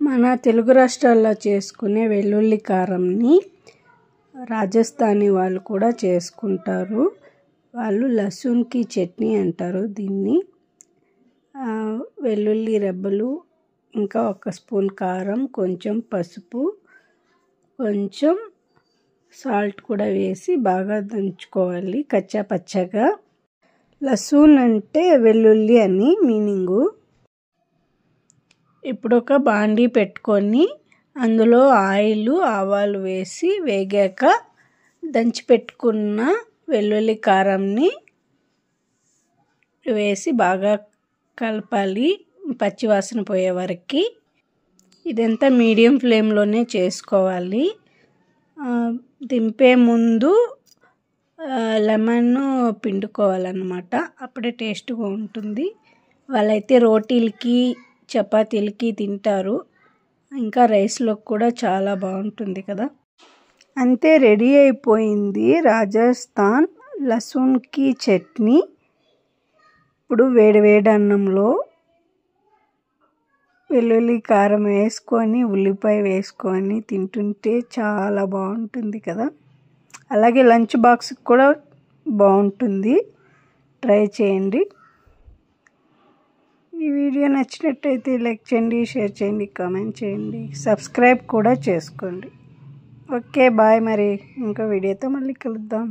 మన తెలుగు రాష్ట్రాల్లో చేసుకునే వెల్లుల్లి కారంని రాజస్థానీ వాళ్ళు కూడా చేసుకుంటారు. వాళ్ళు లహసూన్ కి చట్నీ అంటారు దీన్ని. వెల్లుల్లి రెబ్బలు, ఇంకా 1 స్పూన్ కారం, కొంచెం పసుపు, కొంచెం సాల్ట్ కూడా వేసి బాగా దంచుకోవాలి కచ్చా పచ్చగా. లహసూన్ అంటే వెల్లుల్లి అని మీనింగు. ఇప్పుడు ఒక బాండీ పెట్టుకొని అందులో ఆయిల్, ఆవాలు వేసి వేగాక దంచి పెట్టుకున్న వెల్లుల్లి కారంని వేసి బాగా కలపాలి పచ్చివాసన పోయే వరకు. ఇదంతా మీడియం ఫ్లేమ్లోనే చేసుకోవాలి. దింపే ముందు లెమన్ పిండుకోవాలన్నమాట, అప్పుడే టేస్ట్గా ఉంటుంది. వాళ్ళైతే రోటీలకి, చపాతీలకి తింటారు, ఇంకా రైస్లోకి కూడా చాలా బాగుంటుంది కదా. అంతే, రెడీ అయిపోయింది రాజస్థాన్ లహసూన్ కి చట్నీ. ఇప్పుడు వేడి అన్నంలో వెల్లుల్లి కారం వేసుకొని, ఉల్లిపాయ వేసుకొని తింటుంటే చాలా బాగుంటుంది కదా. అలాగే లంచ్ బాక్స్కి కూడా బాగుంటుంది, ట్రై చేయండి. ఈ వీడియో నచ్చినట్టయితే లైక్ చేయండి, షేర్ చేయండి, కామెంట్ చేయండి, సబ్స్క్రైబ్ కూడా చేసుకోండి. Okay bye. మరి ఇంకో వీడియోతో మళ్ళీ కలుద్దాం.